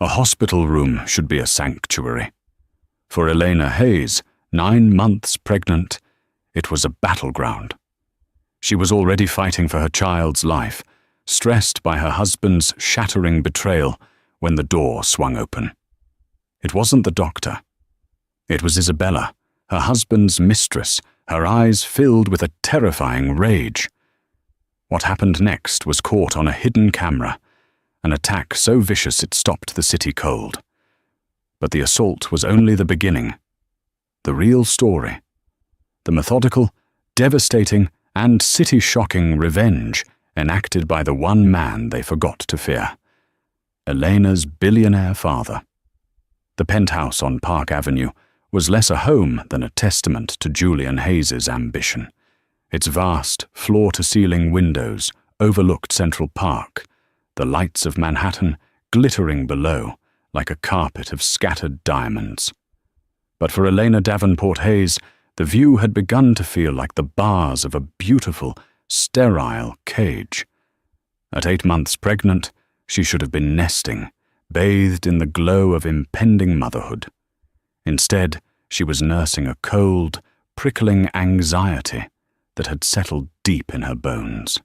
A hospital room should be a sanctuary. For Elena Hayes, 9 months pregnant, it was a battleground. She was already fighting for her child's life, stressed by her husband's shattering betrayal when the door swung open. It wasn't the doctor. It was Isabella, her husband's mistress, her eyes filled with a terrifying rage. What happened next was caught on a hidden camera, an attack so vicious it stopped the city cold. But the assault was only the beginning. The real story, the methodical, devastating, and city-shocking revenge enacted by the one man they forgot to fear, Elena's billionaire father. The penthouse on Park Avenue was less a home than a testament to Julian Hayes's ambition. Its vast, floor-to-ceiling windows overlooked Central Park, the lights of Manhattan glittering below like a carpet of scattered diamonds. But for Elena Davenport Hayes, the view had begun to feel like the bars of a beautiful, sterile cage. At 8 months pregnant, she should have been nesting, bathed in the glow of impending motherhood. Instead, she was nursing a cold, prickling anxiety that had settled deep in her bones.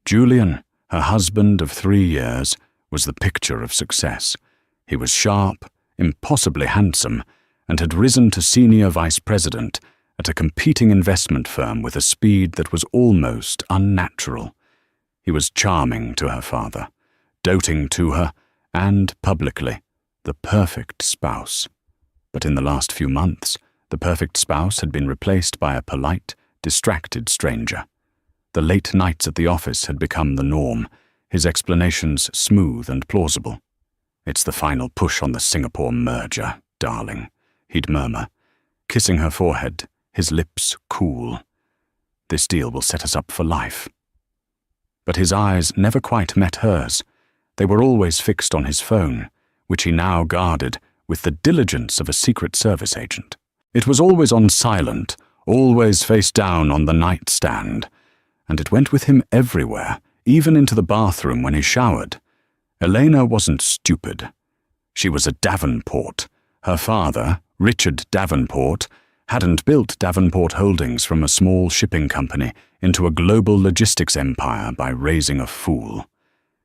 Julian, her husband of 3 years, was the picture of success. He was sharp, impossibly handsome, and had risen to senior vice president at a competing investment firm with a speed that was almost unnatural. He was charming to her father, doting to her, and, publicly, the perfect spouse. But in the last few months, the perfect spouse had been replaced by a polite, distracted stranger. The late nights at the office had become the norm, his explanations smooth and plausible. "It's the final push on the Singapore merger, darling," he'd murmur, kissing her forehead, his lips cool. "This deal will set us up for life." But his eyes never quite met hers. They were always fixed on his phone, which he now guarded with the diligence of a Secret Service agent. It was always on silent, always face down on the nightstand, and it went with him everywhere, even into the bathroom when he showered. Elena wasn't stupid. She was a Davenport. Her father, Richard Davenport, hadn't built Davenport Holdings from a small shipping company into a global logistics empire by raising a fool.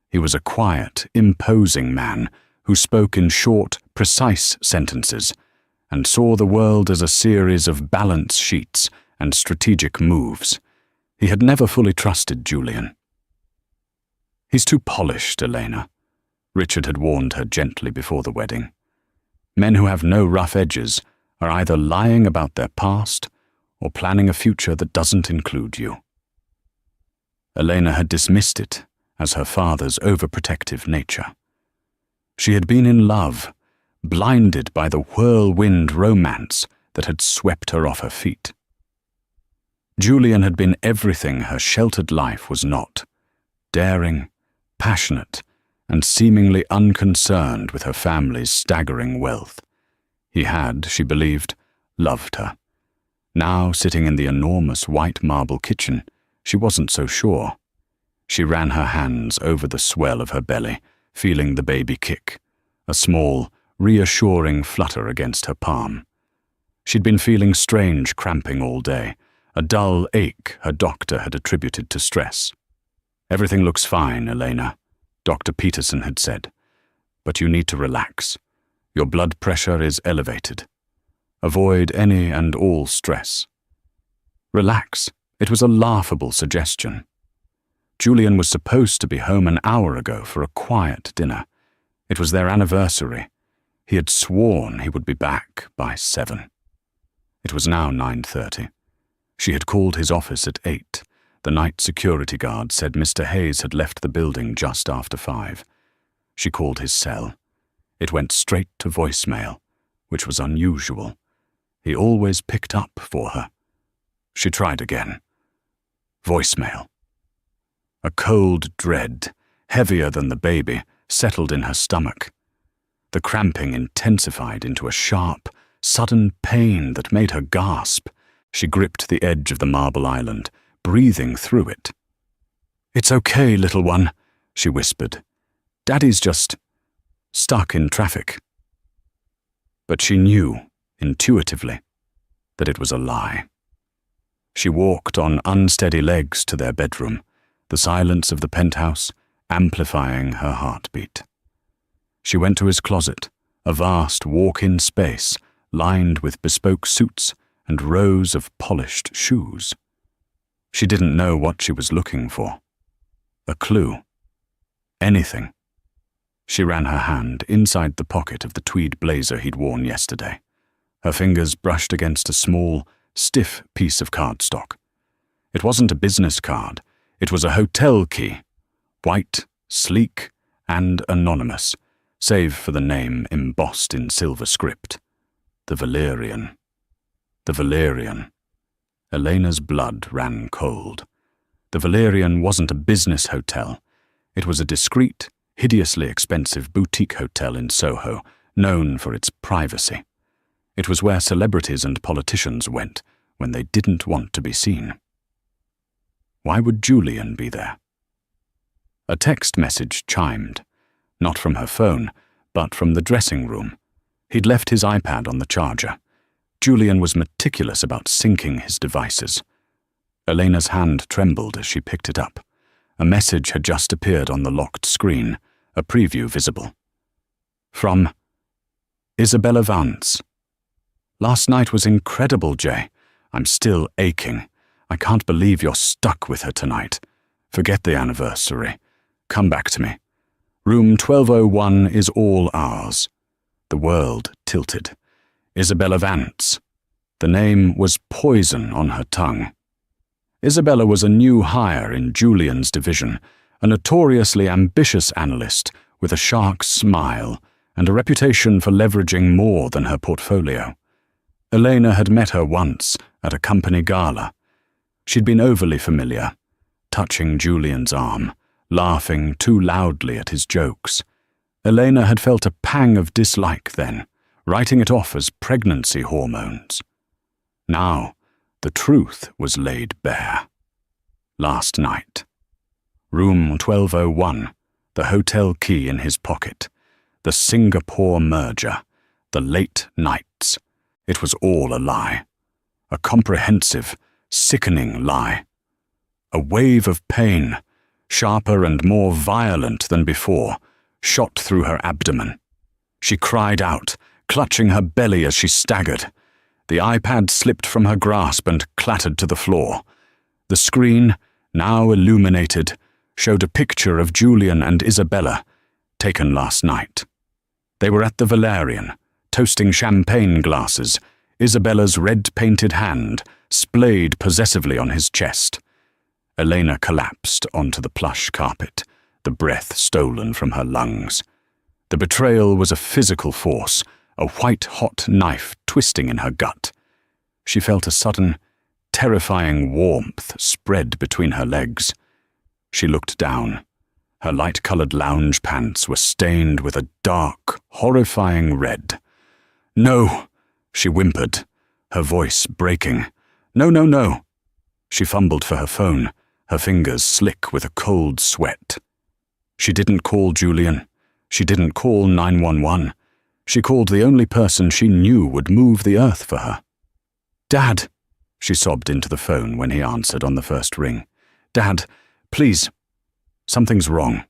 He was a quiet, imposing man who spoke in short, precise sentences and saw the world as a series of balance sheets and strategic moves. He had never fully trusted Julian. "He's too polished, Elena," Richard had warned her gently before the wedding. "Men who have no rough edges are either lying about their past or planning a future that doesn't include you." Elena had dismissed it as her father's overprotective nature. She had been in love, blinded by the whirlwind romance that had swept her off her feet. Julian had been everything her sheltered life was not: daring, passionate, and seemingly unconcerned with her family's staggering wealth. He had, she believed, loved her. Now, sitting in the enormous white marble kitchen, she wasn't so sure. She ran her hands over the swell of her belly, feeling the baby kick, a small, reassuring flutter against her palm. She'd been feeling strange cramping all day, a dull ache her doctor had attributed to stress. "Everything looks fine, Elena," Dr. Peterson had said, "but you need to relax. Your blood pressure is elevated. Avoid any and all stress." Relax. It was a laughable suggestion. Julian was supposed to be home an hour ago for a quiet dinner. It was their anniversary. He had sworn he would be back by 7. It was now 9:30. She had called his office at 8. The night security guard said Mr. Hayes had left the building just after 5. She called his cell. It went straight to voicemail, which was unusual. He always picked up for her. She tried again. Voicemail. A cold dread, heavier than the baby, settled in her stomach. The cramping intensified into a sharp, sudden pain that made her gasp. She gripped the edge of the marble island, breathing through it. "It's okay, little one," she whispered. "Daddy's just..." stuck in traffic. But she knew, intuitively, that it was a lie. She walked on unsteady legs to their bedroom, the silence of the penthouse amplifying her heartbeat. She went to his closet, a vast walk-in space lined with bespoke suits and rows of polished shoes. She didn't know what she was looking for. A clue. Anything. She ran her hand inside the pocket of the tweed blazer he'd worn yesterday. Her fingers brushed against a small, stiff piece of cardstock. It wasn't a business card. It was a hotel key. White, sleek, and anonymous, save for the name embossed in silver script. The Valerian. The Valerian. Elena's blood ran cold. The Valerian wasn't a business hotel. It was a discreet, hideously expensive boutique hotel in Soho, known for its privacy. It was where celebrities and politicians went when they didn't want to be seen. Why would Julian be there? A text message chimed, not from her phone, but from the dressing room. He'd left his iPad on the charger. Julian was meticulous about syncing his devices. Elena's hand trembled as she picked it up. A message had just appeared on the locked screen, a preview visible. From Isabella Vance. Last night was incredible, Jay. I'm still aching. I can't believe you're stuck with her tonight. Forget the anniversary. Come back to me. Room 1201 is all ours. The world tilted. Isabella Vance. The name was poison on her tongue. Isabella was a new hire in Julian's division, a notoriously ambitious analyst with a shark smile and a reputation for leveraging more than her portfolio. Elena had met her once at a company gala. She'd been overly familiar, touching Julian's arm, laughing too loudly at his jokes. Elena had felt a pang of dislike then, writing it off as pregnancy hormones. Now, the truth was laid bare. Last night. Room 1201, the hotel key in his pocket, the Singapore merger, the late nights. It was all a lie. A comprehensive, sickening lie. A wave of pain, sharper and more violent than before, shot through her abdomen. She cried out, clutching her belly as she staggered. The iPad slipped from her grasp and clattered to the floor. The screen, now illuminated, showed a picture of Julian and Isabella, taken last night. They were at the Valerian, toasting champagne glasses, Isabella's red-painted hand splayed possessively on his chest. Elena collapsed onto the plush carpet, the breath stolen from her lungs. The betrayal was a physical force, a white-hot knife twisting in her gut. She felt a sudden, terrifying warmth spread between her legs. She looked down. Her light-colored lounge pants were stained with a dark, horrifying red. "No!" she whimpered, her voice breaking. "No, no, no!" She fumbled for her phone, her fingers slick with a cold sweat. She didn't call Julian. She didn't call 911. She called the only person she knew would move the earth for her. "Dad," she sobbed into the phone when he answered on the first ring. "Dad, please. Something's wrong."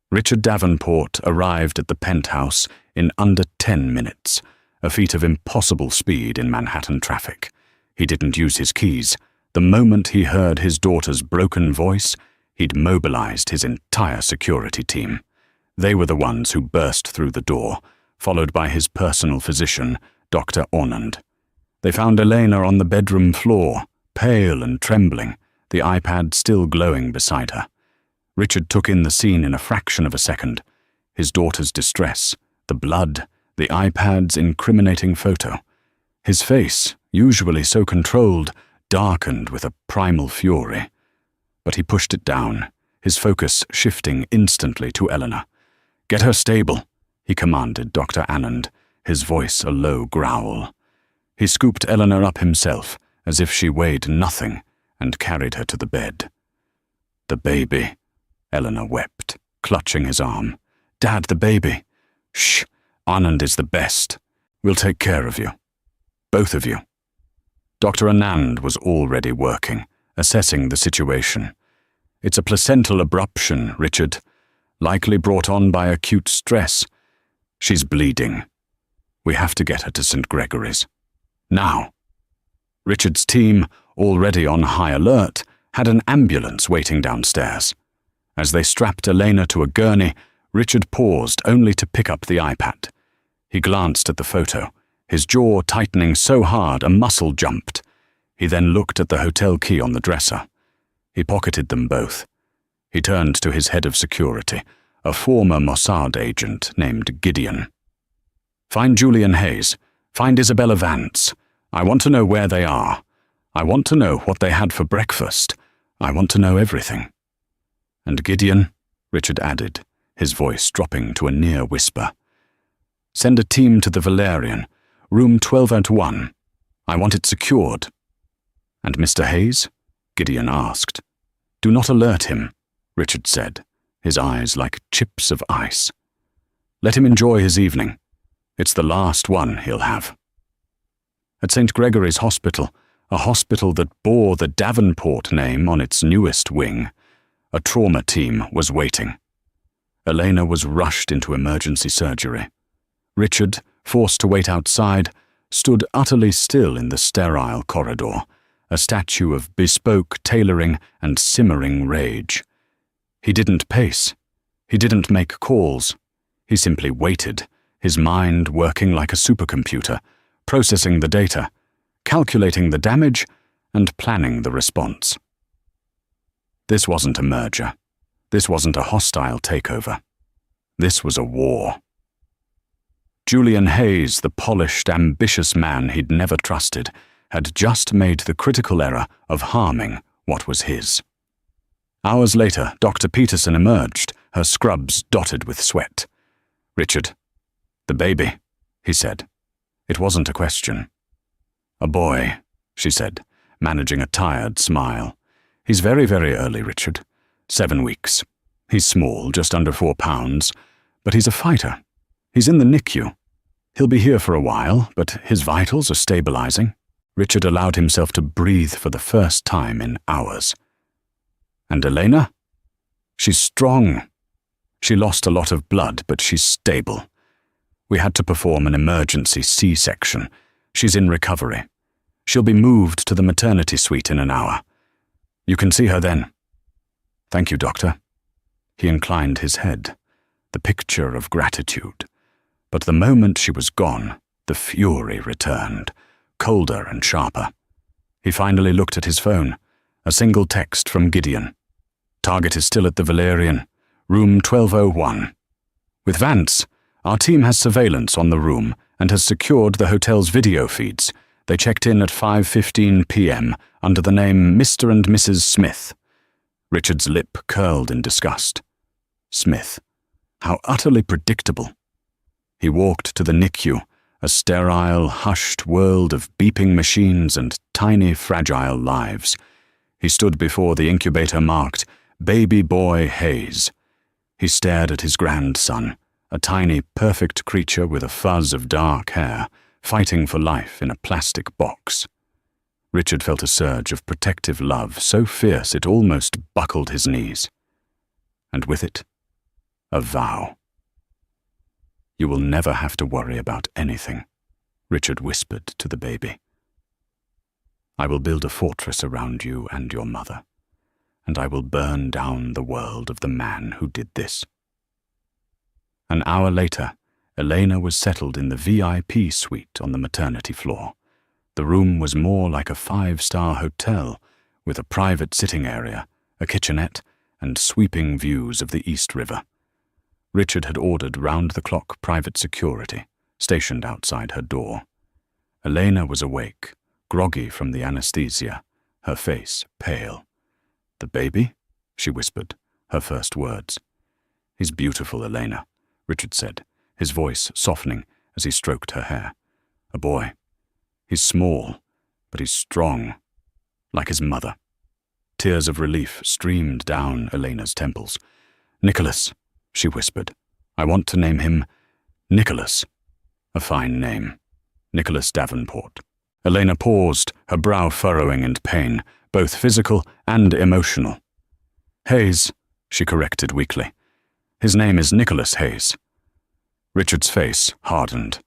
Richard Davenport arrived at the penthouse in under 10 minutes, a feat of impossible speed in Manhattan traffic. He didn't use his keys. The moment he heard his daughter's broken voice, he'd mobilized his entire security team. They were the ones who burst through the door, followed by his personal physician, Dr. Ornand. They found Elena on the bedroom floor, pale and trembling, the iPad still glowing beside her. Richard took in the scene in a fraction of a second. His daughter's distress, the blood, the iPad's incriminating photo. His face, usually so controlled, darkened with a primal fury. But he pushed it down, his focus shifting instantly to Eleanor. "Get her stable," he commanded Dr. Anand, his voice a low growl. He scooped Eleanor up himself, as if she weighed nothing, and carried her to the bed. "The baby," Eleanor wept, clutching his arm. "Dad, the baby. Shh, Anand is the best. We'll take care of you. Both of you. Dr. Anand was already working, assessing the situation. It's a placental abruption, Richard, likely brought on by acute stress. She's bleeding. We have to get her to St. Gregory's. Now. Richard's team, already on high alert, had an ambulance waiting downstairs. As they strapped Elena to a gurney, Richard paused only to pick up the iPad. He glanced at the photo, his jaw tightening so hard a muscle jumped. He then looked at the hotel key on the dresser. He pocketed them both. He turned to his head of security, a former Mossad agent named Gideon. Find Julian Hayes. Find Isabella Vance. I want to know where they are. I want to know what they had for breakfast. I want to know everything. And Gideon, Richard added, his voice dropping to a near whisper. Send a team to the Valerian, room 1201. I want it secured. And Mr. Hayes? Gideon asked. Do not alert him, Richard said, his eyes like chips of ice. Let him enjoy his evening. It's the last one he'll have. At St. Gregory's Hospital, a hospital that bore the Davenport name on its newest wing, a trauma team was waiting. Elena was rushed into emergency surgery. Richard, forced to wait outside, stood utterly still in the sterile corridor, a statue of bespoke tailoring and simmering rage. He didn't pace. He didn't make calls. He simply waited, his mind working like a supercomputer, processing the data, calculating the damage, and planning the response. This wasn't a merger. This wasn't a hostile takeover. This was a war. Julian Hayes, the polished, ambitious man he'd never trusted, had just made the critical error of harming what was his. Hours later, Dr. Peterson emerged, her scrubs dotted with sweat. Richard, the baby, he said. It wasn't a question. A boy, she said, managing a tired smile. He's very, very early, Richard. 7 weeks. He's small, just under 4 pounds, but he's a fighter. He's in the NICU. He'll be here for a while, but his vitals are stabilizing. Richard allowed himself to breathe for the first time in hours. And Elena? She's strong. She lost a lot of blood, but she's stable. We had to perform an emergency C-section. She's in recovery. She'll be moved to the maternity suite in an hour. You can see her then. Thank you, Doctor. He inclined his head, the picture of gratitude. But the moment she was gone, the fury returned, colder and sharper. He finally looked at his phone, a single text from Gideon. Target is still at the Valerian, room 1201. With Vance, our team has surveillance on the room and has secured the hotel's video feeds. They checked in at 5:15 p.m. under the name Mr. and Mrs. Smith. Richard's lip curled in disgust. Smith. How utterly predictable. He walked to the NICU, a sterile, hushed world of beeping machines and tiny, fragile lives. He stood before the incubator marked Baby Boy Hayes. He stared at his grandson, a tiny, perfect creature with a fuzz of dark hair, fighting for life in a plastic box. Richard felt a surge of protective love so fierce it almost buckled his knees. And with it, a vow. You will never have to worry about anything, Richard whispered to the baby. I will build a fortress around you and your mother, and I will burn down the world of the man who did this. An hour later, Elena was settled in the VIP suite on the maternity floor. The room was more like a 5-star hotel, with a private sitting area, a kitchenette, and sweeping views of the East River. Richard had ordered round-the-clock private security, stationed outside her door. Elena was awake, groggy from the anesthesia, her face pale. The baby? She whispered, her first words. He's beautiful, Elena, Richard said, his voice softening as he stroked her hair. A boy. He's small, but he's strong, like his mother. Tears of relief streamed down Elena's temples. Nicholas, she whispered. I want to name him Nicholas. A fine name. Nicholas Davenport. Elena paused, her brow furrowing in pain, both physical and emotional. Hayes, she corrected weakly. His name is Nicholas Hayes. Richard's face hardened.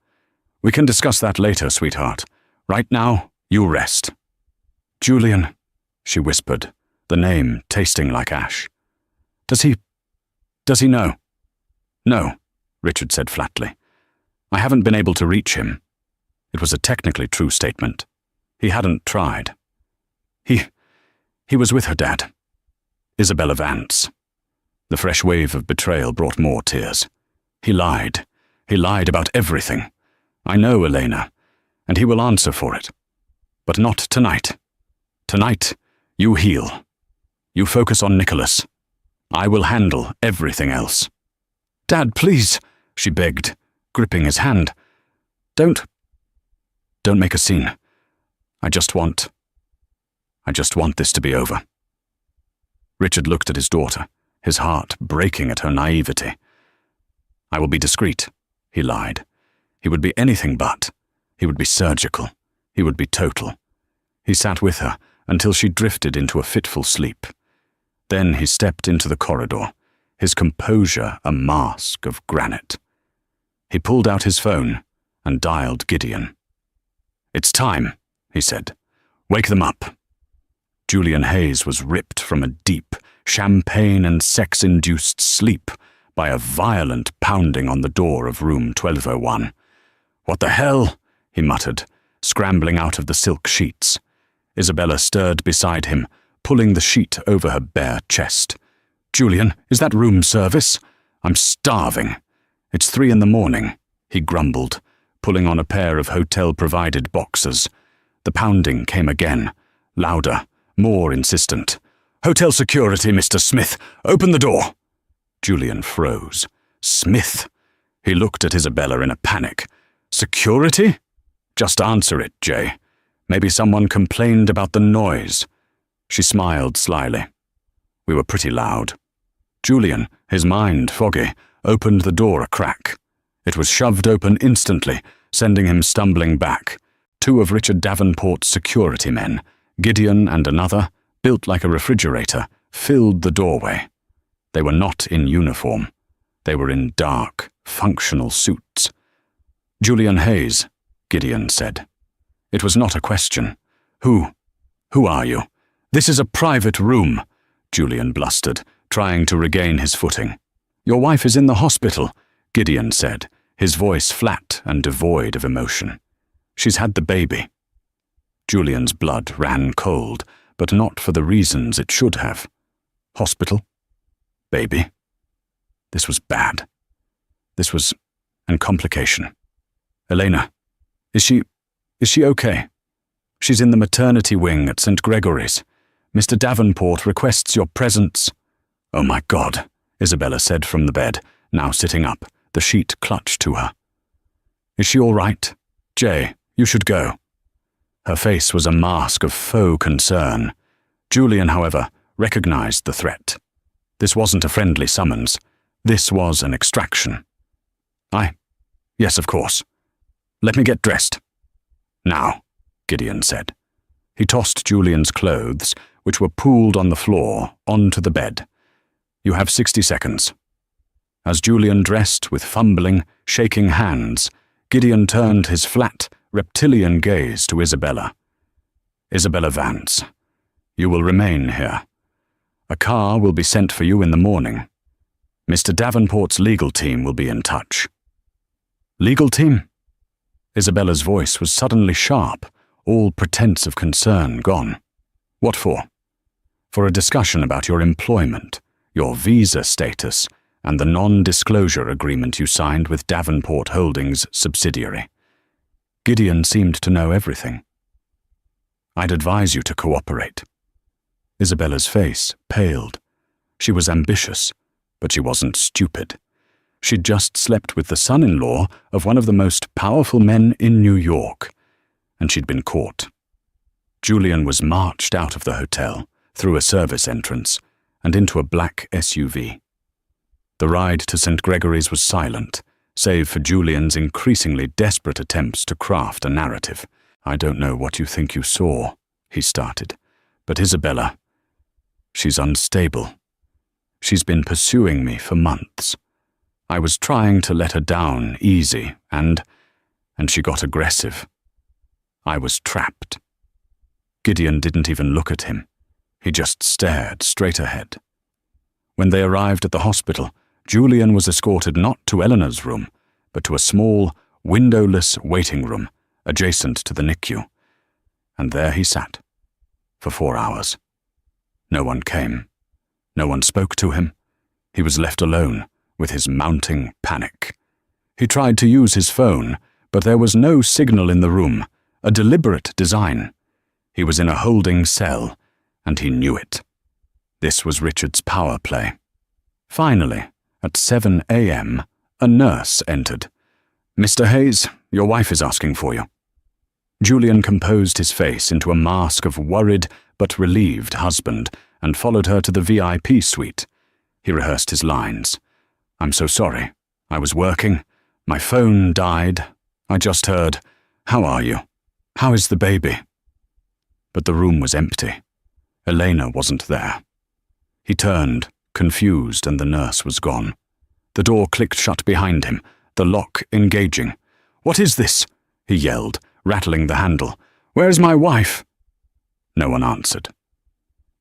We can discuss that later, sweetheart. Right now, you rest. Julian, she whispered, the name tasting like ash. Does he know? No, Richard said flatly. I haven't been able to reach him. It was a technically true statement. He hadn't tried. He was with her dad. Isabella Vance. The fresh wave of betrayal brought more tears. He lied. He lied about everything. I know, Elena, and he will answer for it. But not tonight. Tonight, you heal. You focus on Nicholas. I will handle everything else. Dad, please, she begged, gripping his hand. Don't make a scene. I just want this to be over. Richard looked at his daughter, his heart breaking at her naivety. I will be discreet, he lied. He would be anything but. He would be surgical. He would be total. He sat with her until she drifted into a fitful sleep. Then he stepped into the corridor, his composure a mask of granite. He pulled out his phone and dialed Gideon. It's time, he said. Wake them up. Julian Hayes was ripped from a deep, champagne and sex-induced sleep by a violent pounding on the door of room 1201. What the hell? He muttered, scrambling out of the silk sheets. Isabella stirred beside him, pulling the sheet over her bare chest. Julian, is that room service? I'm starving. It's 3 a.m, he grumbled, pulling on a pair of hotel-provided boxers. The pounding came again, louder, more insistent. Hotel security, Mr. Smith. Open the door. Julian froze. Smith? He looked at Isabella in a panic. Security? Just answer it, Jay. Maybe someone complained about the noise. She smiled slyly. We were pretty loud. Julian, his mind foggy, opened the door a crack. It was shoved open instantly, sending him stumbling back. 2 of Richard Davenport's security men, Gideon and another, built like a refrigerator, filled the doorway. They were not in uniform. They were in dark, functional suits. Julian Hayes, Gideon said. It was not a question. Who are you? This is a private room, Julian blustered, trying to regain his footing. Your wife is in the hospital, Gideon said, his voice flat and devoid of emotion. She's had the baby. Julian's blood ran cold, but not for the reasons it should have. Hospital? Baby? This was bad. This was a complication. Elena, is she okay? She's in the maternity wing at St. Gregory's. Mr. Davenport requests your presence. Oh my God, Isabella said from the bed, now sitting up, the sheet clutched to her. Is she all right? Jay, you should go. Her face was a mask of faux concern. Julian, however, recognized the threat. This wasn't a friendly summons. This was an extraction. Yes, of course. Let me get dressed. Now, Gideon said. He tossed Julian's clothes, which were pooled on the floor, onto the bed. You have 60 seconds. As Julian dressed with fumbling, shaking hands, Gideon turned his flat, reptilian gaze to Isabella. Isabella Vance, you will remain here. A car will be sent for you in the morning. Mr. Davenport's legal team will be in touch. Legal team? Isabella's voice was suddenly sharp, all pretense of concern gone. What for? For a discussion about your employment, your visa status, and the non-disclosure agreement you signed with Davenport Holdings' subsidiary. Gideon seemed to know everything. I'd advise you to cooperate. Isabella's face paled. She was ambitious, but she wasn't stupid. She'd just slept with the son-in-law of one of the most powerful men in New York, and she'd been caught. Julian was marched out of the hotel, through a service entrance, and into a black SUV. The ride to St. Gregory's was silent, save for Julian's increasingly desperate attempts to craft a narrative. "I don't know what you think you saw," he started, "but Isabella, she's unstable. She's been pursuing me for months. I was trying to let her down easy, and she got aggressive. I was trapped." Gideon didn't even look at him. He just stared straight ahead. When they arrived at the hospital, Julian was escorted not to Eleanor's room, but to a small, windowless waiting room adjacent to the NICU. And there he sat, for 4 hours. No one came. No one spoke to him. He was left alone with his mounting panic. He tried to use his phone, but there was no signal in the room, a deliberate design. He was in a holding cell, and he knew it. This was Richard's power play. Finally, at 7 a.m., a nurse entered. "Mr. Hayes, your wife is asking for you." Julian composed his face into a mask of worried but relieved husband and followed her to the VIP suite. He rehearsed his lines. "I'm so sorry. I was working. My phone died. I just heard, 'How are you? How is the baby?'" But the room was empty. Elena wasn't there. He turned, confused, and the nurse was gone. The door clicked shut behind him, the lock engaging. "What is this?" he yelled, rattling the handle. "Where's my wife?" No one answered.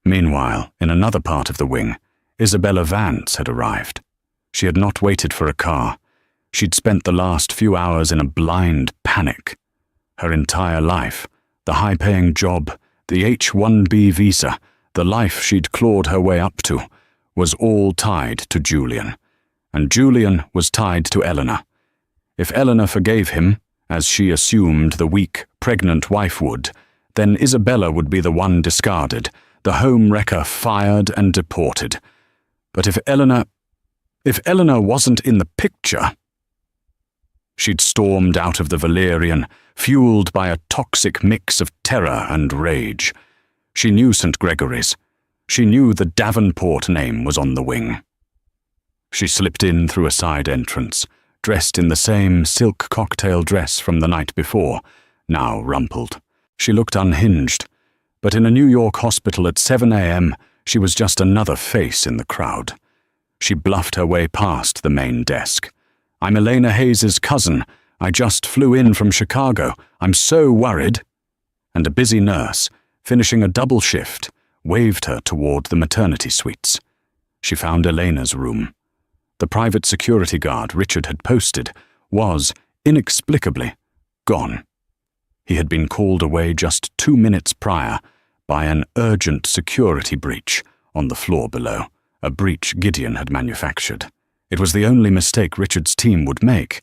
Meanwhile, in another part of the wing, Isabella Vance had arrived. She had not waited for a car. She'd spent the last few hours in a blind panic. Her entire life, the high-paying job, the H-1B visa, the life she'd clawed her way up to, was all tied to Julian. And Julian was tied to Eleanor. If Eleanor forgave him, as she assumed the weak, pregnant wife would, then Isabella would be the one discarded, the home wrecker fired and deported. But if Eleanor wasn't in the picture... She'd stormed out of the Valerian, fueled by a toxic mix of terror and rage. She knew St. Gregory's. She knew the Davenport name was on the wing. She slipped in through a side entrance, dressed in the same silk cocktail dress from the night before, now rumpled. She looked unhinged, but in a New York hospital at 7 a.m., she was just another face in the crowd. She bluffed her way past the main desk. "I'm Elena Hayes's cousin. I just flew in from Chicago. I'm so worried." And a busy nurse, finishing a double shift, waved her toward the maternity suites. She found Elena's room. The private security guard Richard had posted was, inexplicably, gone. He had been called away just 2 minutes prior by an urgent security breach on the floor below, a breach Gideon had manufactured. It was the only mistake Richard's team would make.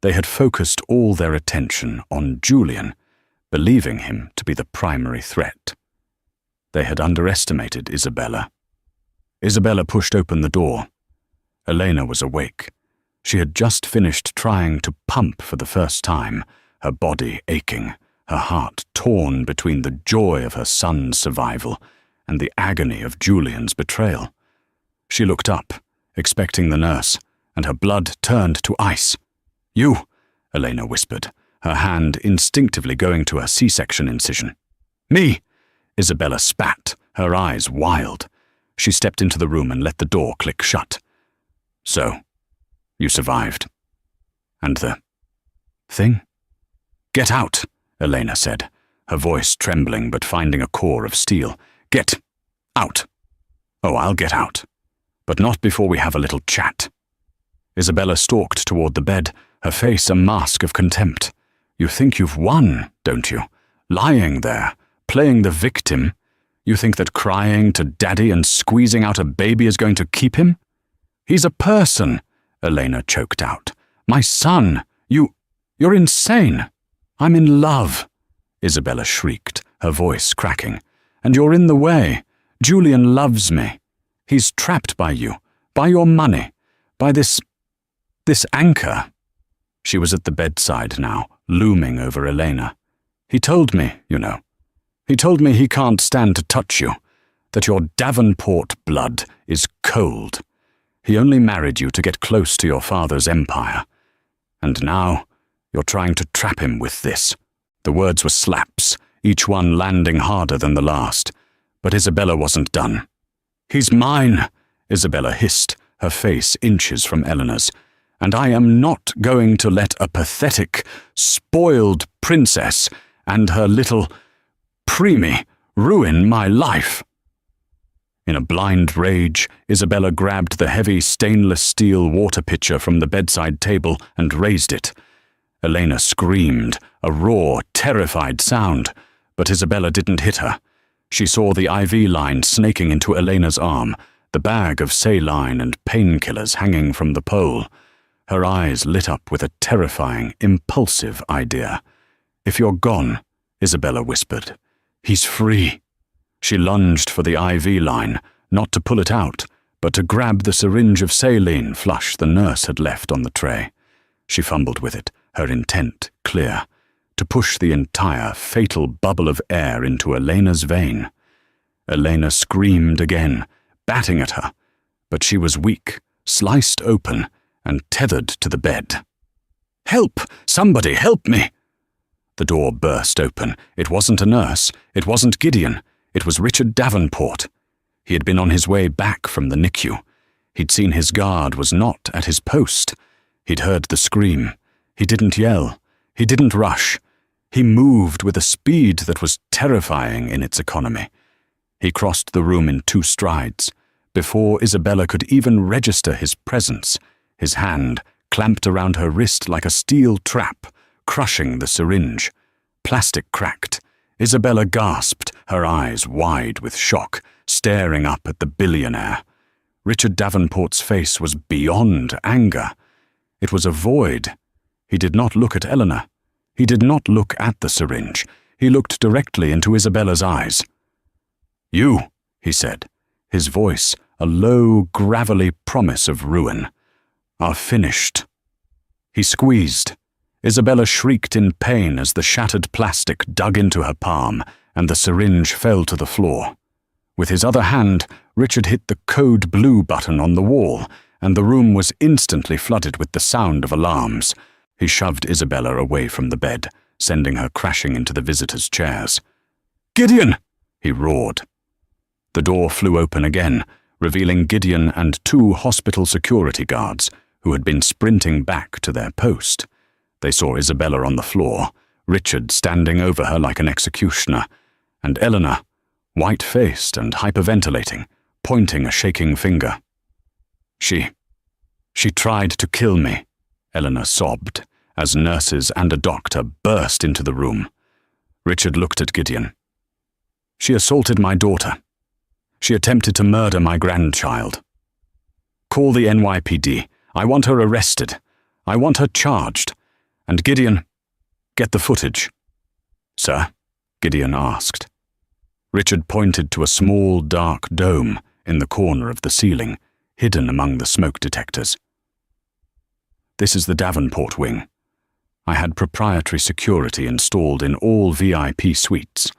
They had focused all their attention on Julian, believing him to be the primary threat. They had underestimated Isabella. Isabella pushed open the door. Elena was awake. She had just finished trying to pump for the first time, her body aching, her heart torn between the joy of her son's survival and the agony of Julian's betrayal. She looked up, expecting the nurse, and her blood turned to ice. "You," Elena whispered, her hand instinctively going to her C-section incision. "Me," Isabella spat, her eyes wild. She stepped into the room and let the door click shut. "So, you survived. And the thing?" "Get out," Elena said, her voice trembling but finding a core of steel. "Get out." "Oh, I'll get out. But not before we have a little chat." Isabella stalked toward the bed, her face a mask of contempt. "You think you've won, don't you? Lying there, playing the victim. You think that crying to Daddy and squeezing out a baby is going to keep him?" "He's a person," Elena choked out. "My son. You're insane." "I'm in love," Isabella shrieked, her voice cracking. "And you're in the way. Julian loves me. He's trapped by you, by your money, by this anchor." She was at the bedside now, looming over Elena. "He told me, you know. He told me he can't stand to touch you, that your Davenport blood is cold. He only married you to get close to your father's empire. And now, you're trying to trap him with this." The words were slaps, each one landing harder than the last. But Isabella wasn't done. "He's mine," Isabella hissed, her face inches from Eleanor's. "And I am not going to let a pathetic, spoiled princess and her little preemie ruin my life." In a blind rage, Isabella grabbed the heavy stainless steel water pitcher from the bedside table and raised it. Elena screamed, a raw, terrified sound, but Isabella didn't hit her. She saw the IV line snaking into Elena's arm, the bag of saline and painkillers hanging from the pole. Her eyes lit up with a terrifying, impulsive idea. "If you're gone," Isabella whispered, "he's free." She lunged for the IV line, not to pull it out, but to grab the syringe of saline flush the nurse had left on the tray. She fumbled with it, her intent clear, to push the entire fatal bubble of air into Elena's vein. Elena screamed again, batting at her, but she was weak, sliced open, and tethered to the bed. "Help! Somebody help me!" The door burst open. It wasn't a nurse. It wasn't Gideon. It was Richard Davenport. He had been on his way back from the NICU. He'd seen his guard was not at his post. He'd heard the scream. He didn't yell. He didn't rush. He moved with a speed that was terrifying in its economy. He crossed the room in 2 strides. Before Isabella could even register his presence, his hand clamped around her wrist like a steel trap, crushing the syringe. Plastic cracked. Isabella gasped, her eyes wide with shock, staring up at the billionaire. Richard Davenport's face was beyond anger. It was a void. He did not look at Eleanor. He did not look at the syringe. He looked directly into Isabella's eyes. "You," he said, his voice a low, gravelly promise of ruin, "are finished." He squeezed. Isabella shrieked in pain as the shattered plastic dug into her palm and the syringe fell to the floor. With his other hand, Richard hit the code blue button on the wall, and the room was instantly flooded with the sound of alarms. He shoved Isabella away from the bed, sending her crashing into the visitors' chairs. "Gideon!" he roared. The door flew open again, revealing Gideon and 2 hospital security guards who had been sprinting back to their post. They saw Isabella on the floor, Richard standing over her like an executioner, and Eleanor, white-faced and hyperventilating, pointing a shaking finger. She tried to kill me," Eleanor sobbed, as nurses and a doctor burst into the room. Richard looked at Gideon. "She assaulted my daughter. She attempted to murder my grandchild. Call the NYPD. I want her arrested. I want her charged. And Gideon, get the footage." "Sir?" Gideon asked. Richard pointed to a small, dark dome in the corner of the ceiling, hidden among the smoke detectors. "This is the Davenport wing. I had proprietary security installed in all VIP suites.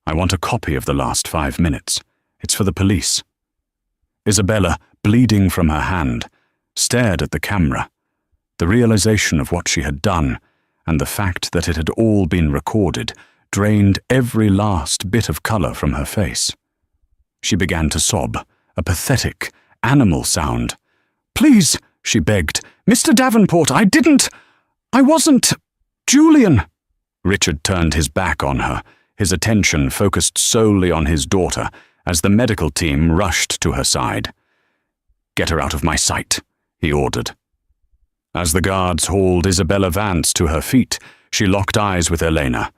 I want a copy of the last 5 minutes. It's for the police." Isabella, bleeding from her hand, stared at the camera. The realization of what she had done, and the fact that it had all been recorded, drained every last bit of color from her face. She began to sob, a pathetic, animal sound. "Please," she begged, "Mr. Davenport, I wasn't... Julian!" Richard turned his back on her, his attention focused solely on his daughter, as the medical team rushed to her side. "Get her out of my sight," he ordered. As the guards hauled Isabella Vance to her feet, she locked eyes with Elena.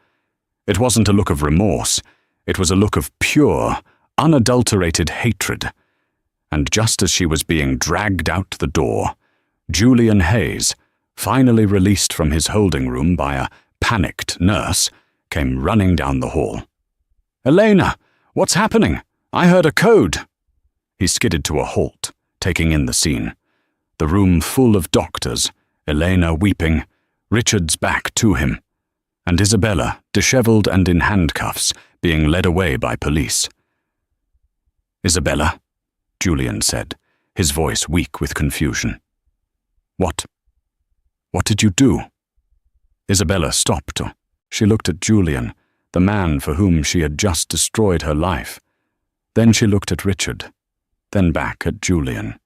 It wasn't a look of remorse. It was a look of pure, unadulterated hatred. And just as she was being dragged out the door, Julian Hayes, finally released from his holding room by a panicked nurse, came running down the hall. "Elena, what's happening? I heard a code." He skidded to a halt, taking in the scene. The room full of doctors, Elena weeping, Richard's back to him, and Isabella, disheveled and in handcuffs, being led away by police. "Isabella," Julian said, his voice weak with confusion. What did you do?" Isabella stopped. She looked at Julian, the man for whom she had just destroyed her life. Then she looked at Richard, then back at Julian,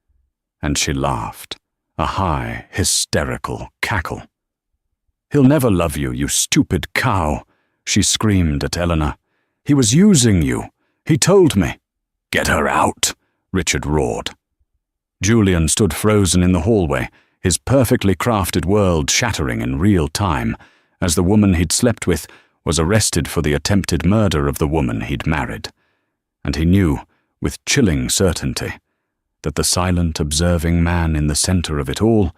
and she laughed, a high, hysterical cackle. "He'll never love you, you stupid cow," she screamed at Eleanor. "He was using you. He told me." "Get her out," Richard roared. Julian stood frozen in the hallway, his perfectly crafted world shattering in real time, as the woman he'd slept with was arrested for the attempted murder of the woman he'd married. And he knew, with chilling certainty, that the silent, observing man in the center of it all,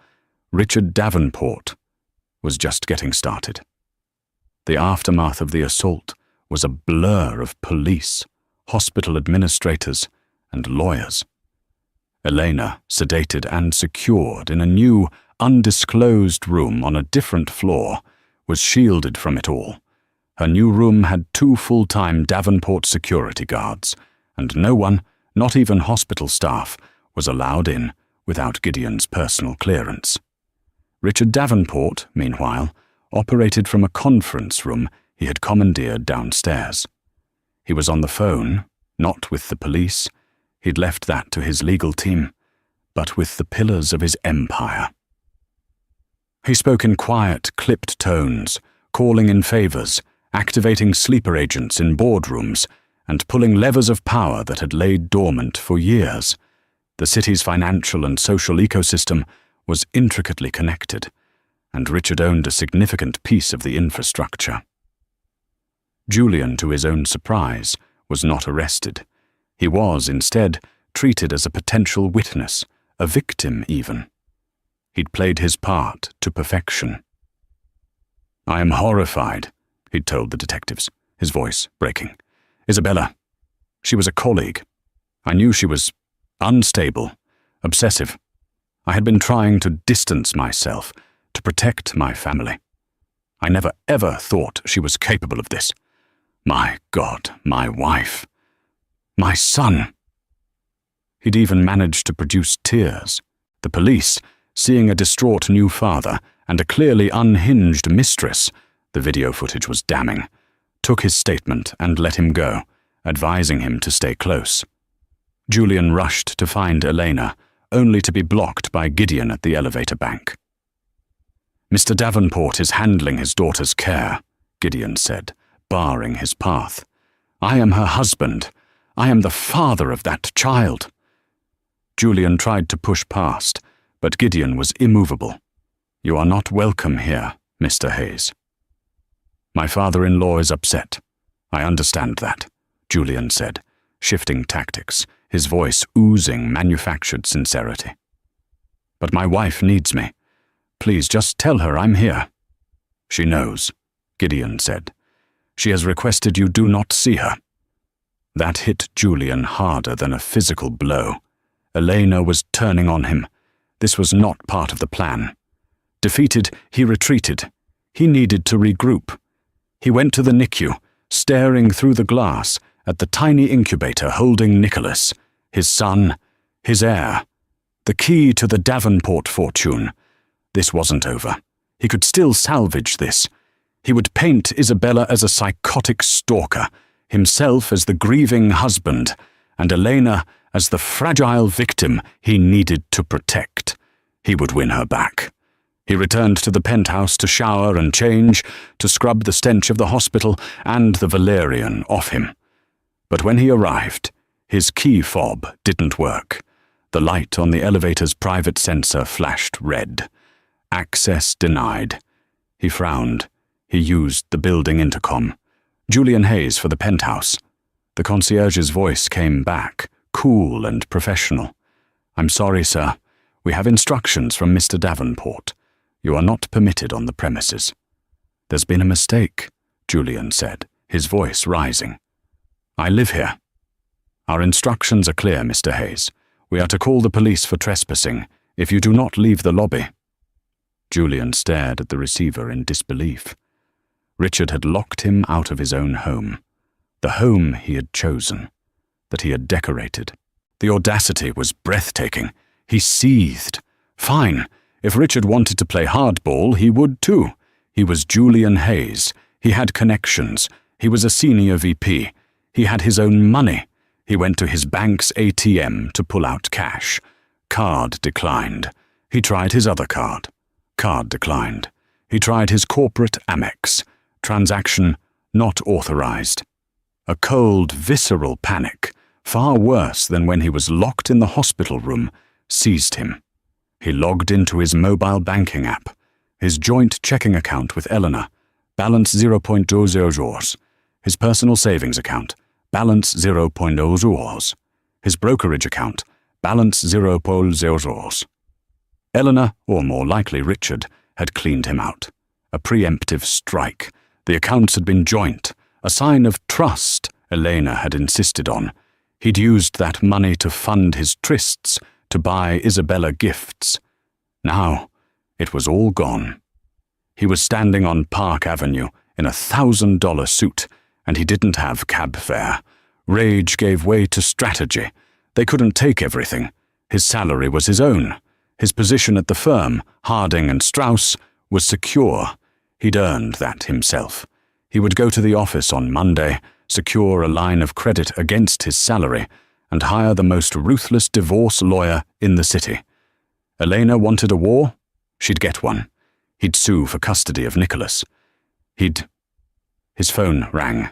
Richard Davenport, was just getting started. The aftermath of the assault was a blur of police, hospital administrators, and lawyers. Elena, sedated and secured in a new, undisclosed room on a different floor, was shielded from it all. Her new room had 2 full-time Davenport security guards, and no one, not even hospital staff, was allowed in without Gideon's personal clearance. Richard Davenport, meanwhile, operated from a conference room he had commandeered downstairs. He was on the phone, not with the police, he'd left that to his legal team, but with the pillars of his empire. He spoke in quiet, clipped tones, calling in favors, activating sleeper agents in boardrooms, and pulling levers of power that had laid dormant for years. The city's financial and social ecosystem was intricately connected, and Richard owned a significant piece of the infrastructure. Julian, to his own surprise, was not arrested. He was, instead, treated as a potential witness, a victim even. He'd played his part to perfection. "I am horrified," he'd told the detectives, his voice breaking. "Isabella, she was a colleague. I knew she was unstable, obsessive. I had been trying to distance myself, to protect my family. I never ever thought she was capable of this. My God, my wife. My son." He'd even managed to produce tears. The police, seeing a distraught new father and a clearly unhinged mistress, the video footage was damning, took his statement and let him go, advising him to stay close. Julian rushed to find Elena, only to be blocked by Gideon at the elevator bank. "Mr. Davenport is handling his daughter's care," Gideon said, barring his path. "I am her husband. I am the father of that child." Julian tried to push past, but Gideon was immovable. "You are not welcome here, Mr. Hayes." "My father-in-law is upset. I understand that," Julian said, shifting tactics, his voice oozing manufactured sincerity. "But my wife needs me. Please just tell her I'm here." "She knows," Gideon said. "She has requested you do not see her." That hit Julian harder than a physical blow. Elena was turning on him. This was not part of the plan. Defeated, he retreated. He needed to regroup. He went to the NICU, staring through the glass at the tiny incubator holding Nicholas, his son, his heir, the key to the Davenport fortune. This wasn't over. He could still salvage this. He would paint Isabella as a psychotic stalker, himself as the grieving husband, and Elena as the fragile victim he needed to protect. He would win her back. He returned to the penthouse to shower and change, to scrub the stench of the hospital and the valerian off him. But when he arrived, his key fob didn't work. The light on the elevator's private sensor flashed red. Access denied. He frowned. He used the building intercom. "Julian Hayes for the penthouse." The concierge's voice came back, cool and professional. "I'm sorry, sir. We have instructions from Mr. Davenport. You are not permitted on the premises." "There's been a mistake," Julian said, his voice rising. "I live here. Our instructions are clear, Mr. Hayes. We are to call the police for trespassing if you do not leave the lobby." Julian stared at the receiver in disbelief. Richard had locked him out of his own home, the home he had chosen, that he had decorated. The audacity was breathtaking. He seethed. Fine, If Richard wanted to play hardball, he would too. He was Julian Hayes. He had connections. He was a senior VP. He had his own money. He went to his bank's ATM to pull out cash. Card declined. He tried his other card. Card declined. He tried his corporate Amex. Transaction not authorized. A cold, visceral panic, far worse than when he was locked in the hospital room, seized him. He logged into his mobile banking app, his joint checking account with Eleanor, balance 0.00 euros, his personal savings account, balance 0.00 euros, his brokerage account, balance 0.00 euros. Eleanor, or more likely Richard, had cleaned him out. A preemptive strike. The accounts had been joint, a sign of trust Elena had insisted on. He'd used that money to fund his trysts, to buy Isabella gifts. Now, it was all gone. He was standing on Park Avenue in a $1,000 suit, and he didn't have cab fare. Rage gave way to strategy. They couldn't take everything. His salary was his own. His position at the firm, Harding and Strauss, was secure. He'd earned that himself. He would go to the office on Monday, secure a line of credit against his salary, and hire the most ruthless divorce lawyer in the city. Elena wanted a war? She'd get one. He'd sue for custody of Nicholas. His phone rang.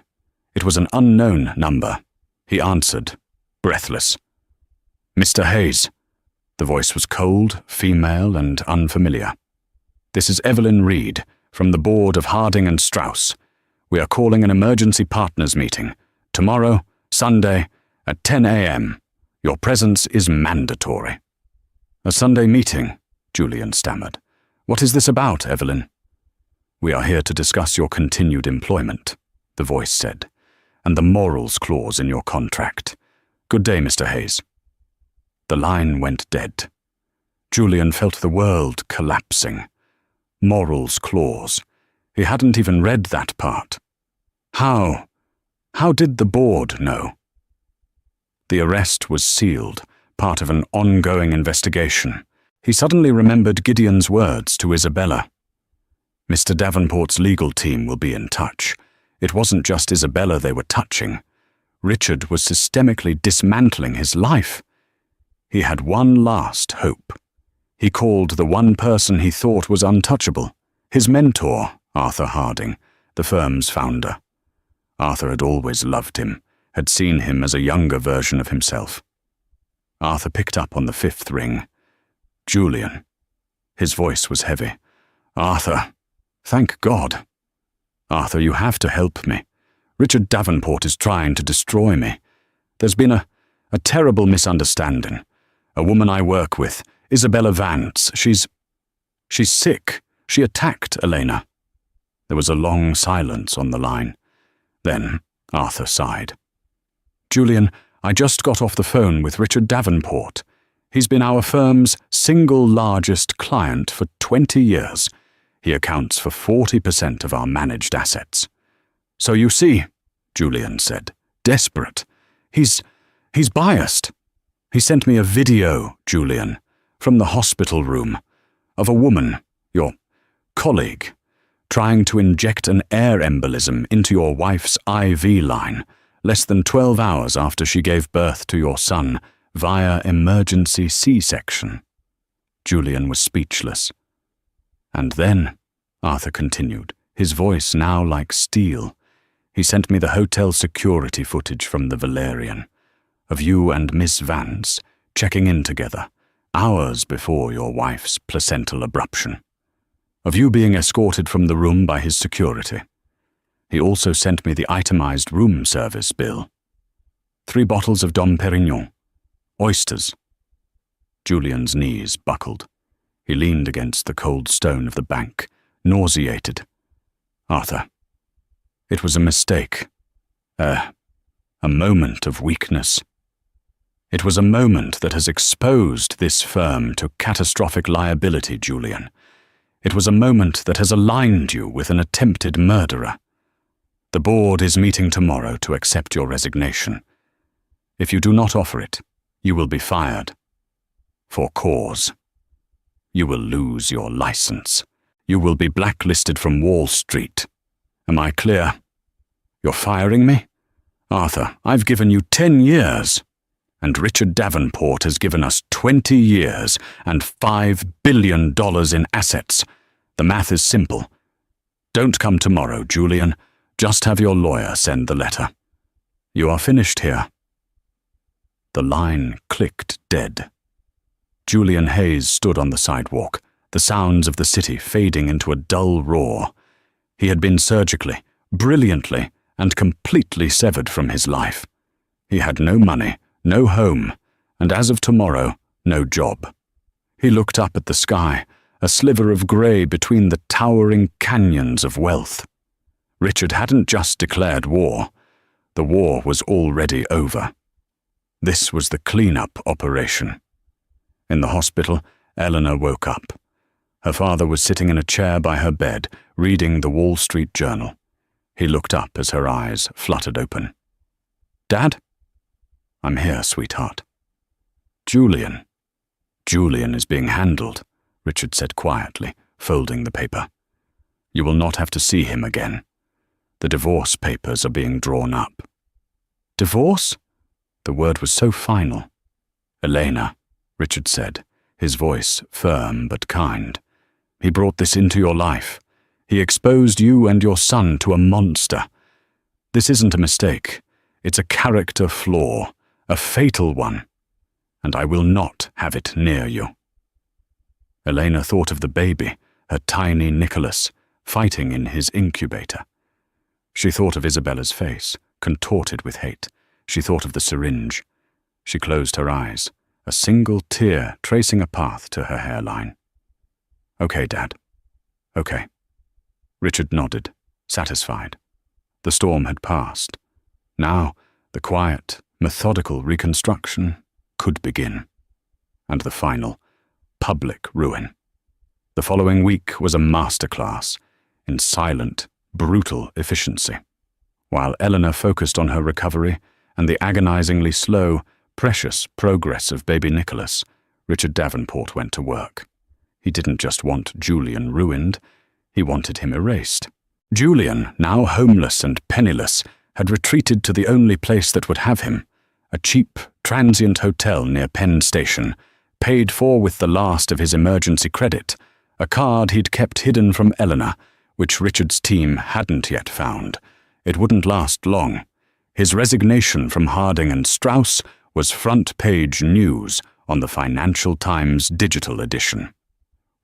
It was an unknown number. He answered, breathless. Mr. Hayes. The voice was cold, female, and unfamiliar. This is Evelyn Reed, from the board of Harding and Strauss. We are calling an emergency partners meeting. Tomorrow, Sunday, at 10 a.m. Your presence is mandatory. A Sunday meeting, Julian stammered. What is this about, Evelyn? We are here to discuss your continued employment, the voice said, and the morals clause in your contract. Good day, Mr. Hayes. The line went dead. Julian felt the world collapsing. Morals clause. He hadn't even read that part. How did the board know? The arrest was sealed, part of an ongoing investigation. He suddenly remembered Gideon's words to Isabella. Mr. Davenport's legal team will be in touch. It wasn't just Isabella they were touching. Richard was systemically dismantling his life. He had one last hope. He called the one person he thought was untouchable, his mentor, Arthur Harding, the firm's founder. Arthur had always loved him, had seen him as a younger version of himself. Arthur picked up on the fifth ring. Julian. His voice was heavy. Arthur, thank God. Arthur, you have to help me. Richard Davenport is trying to destroy me. There's been a terrible misunderstanding. A woman I work with, Isabella Vance, she's sick. She attacked Elena. There was a long silence on the line. Then Arthur sighed. Julian, I just got off the phone with Richard Davenport. He's been our firm's single largest client for 20 years. He accounts for 40% of our managed assets. So you see, Julian said, desperate. He's biased. He sent me a video, Julian, from the hospital room, of a woman, your colleague, trying to inject an air embolism into your wife's IV line less than 12 hours after she gave birth to your son via emergency C-section. Julian was speechless. And then, Arthur continued, his voice now like steel, he sent me the hotel security footage from the Valerian, of you and Miss Vance checking in together, hours before your wife's placental abruption, of you being escorted from the room by his security. He also sent me the itemized room service bill. 3 bottles of Dom Perignon. Oysters. Julian's knees buckled. He leaned against the cold stone of the bank, nauseated. Arthur, it was a mistake. A moment of weakness. It was a moment that has exposed this firm to catastrophic liability, Julian. It was a moment that has aligned you with an attempted murderer. The board is meeting tomorrow to accept your resignation. If you do not offer it, you will be fired. For cause. You will lose your license. You will be blacklisted from Wall Street. Am I clear? You're firing me? Arthur, I've given you 10 years. And Richard Davenport has given us 20 years and $5 billion in assets. The math is simple. Don't come tomorrow, Julian. Just have your lawyer send the letter. You are finished here. The line clicked dead. Julian Hayes stood on the sidewalk, the sounds of the city fading into a dull roar. He had been surgically, brilliantly, and completely severed from his life. He had no money, no home, and as of tomorrow, no job. He looked up at the sky, a sliver of grey between the towering canyons of wealth. Richard hadn't just declared war. The war was already over. This was the clean-up operation. In the hospital, Eleanor woke up. Her father was sitting in a chair by her bed, reading the Wall Street Journal. He looked up as her eyes fluttered open. "Dad?" "I'm here, sweetheart." "Julian." "Julian is being handled," Richard said quietly, folding the paper. "You will not have to see him again. The divorce papers are being drawn up." "Divorce?" The word was so final. "Elena," Richard said, his voice firm but kind. "He brought this into your life. He exposed you and your son to a monster. This isn't a mistake. It's a character flaw, a fatal one. And I will not have it near you." Elena thought of the baby, her tiny Nicholas, fighting in his incubator. She thought of Isabella's face, contorted with hate. She thought of the syringe. She closed her eyes, a single tear tracing a path to her hairline. "Okay, Dad. Okay." Richard nodded, satisfied. The storm had passed. Now, the quiet, methodical reconstruction could begin. And the final, public ruin. The following week was a masterclass in silent, brutal efficiency. While Eleanor focused on her recovery and the agonizingly slow, precious progress of baby Nicholas, Richard Davenport went to work. He didn't just want Julian ruined, he wanted him erased. Julian, now homeless and penniless, had retreated to the only place that would have him, a cheap, transient hotel near Penn Station, paid for with the last of his emergency credit, a card he'd kept hidden from Eleanor, which Richard's team hadn't yet found. It wouldn't last long. His resignation from Harding and Strauss was front-page news on the Financial Times digital edition.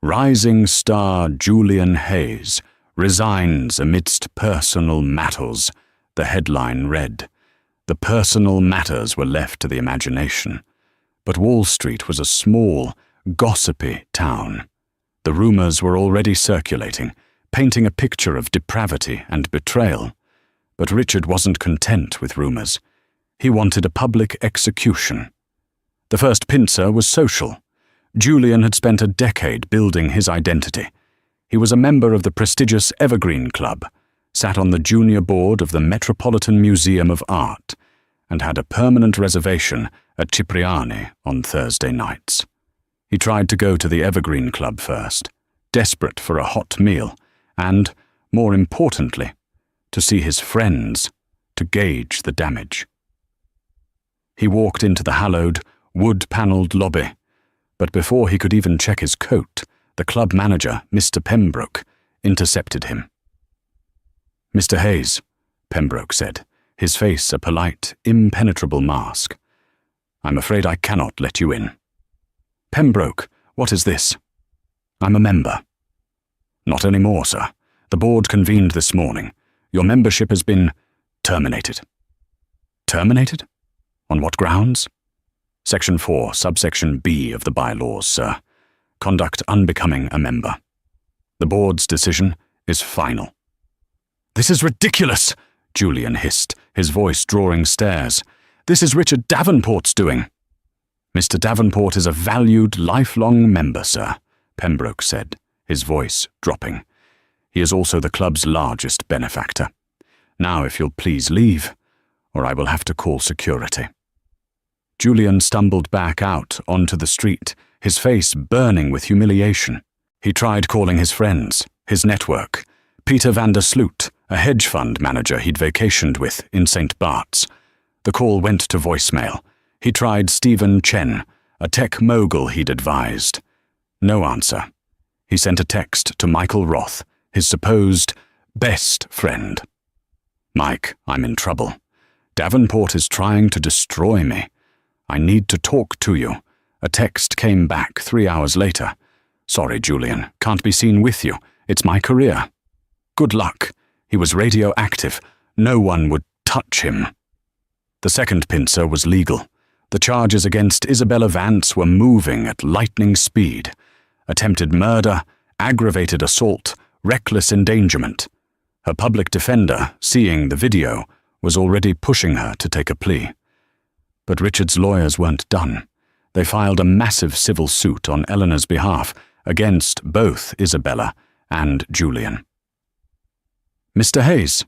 "Rising star Julian Hayes resigns amidst personal matters," the headline read. The personal matters were left to the imagination. But Wall Street was a small, gossipy town. The rumors were already circulating, painting a picture of depravity and betrayal. But Richard wasn't content with rumors. He wanted a public execution. The first pincer was social. Julian had spent a decade building his identity. He was a member of the prestigious Evergreen Club, sat on the junior board of the Metropolitan Museum of Art, and had a permanent reservation at Cipriani on Thursday nights. He tried to go to the Evergreen Club first, desperate for a hot meal, and, more importantly, to see his friends, to gauge the damage. He walked into the hallowed, wood-panelled lobby, but before he could even check his coat, the club manager, Mr. Pembroke, intercepted him. "Mr. Hayes," Pembroke said, his face a polite, impenetrable mask. "I'm afraid I cannot let you in." "Pembroke, what is this?" "I'm a member." "Not anymore, sir. The board convened this morning. Your membership has been terminated." "Terminated? On what grounds?" Section 4, subsection B of the bylaws, sir. Conduct unbecoming a member. The board's decision is final." "This is ridiculous," Julian hissed, his voice drawing stares. "This is Richard Davenport's doing." "Mr. Davenport is a valued, lifelong member, sir," Pembroke said, his voice dropping. "He is also the club's largest benefactor. Now, if you'll please leave, or I will have to call security." Julian stumbled back out onto the street, his face burning with humiliation. He tried calling his friends, his network, Peter van der Sloot, a hedge fund manager he'd vacationed with in St. Bart's. The call went to voicemail. He tried Stephen Chen, a tech mogul he'd advised. No answer. He sent a text to Michael Roth, his supposed best friend. "Mike, I'm in trouble. Davenport is trying to destroy me. I need to talk to you." A text came back 3 hours later. "Sorry, Julian, can't be seen with you. It's my career." Good luck. He was radioactive. No one would touch him. The second pincer was legal. The charges against Isabella Vance were moving at lightning speed. Attempted murder, aggravated assault, reckless endangerment. Her public defender, seeing the video, was already pushing her to take a plea. But Richard's lawyers weren't done. They filed a massive civil suit on Eleanor's behalf against both Isabella and Julian. "Mr. Hayes."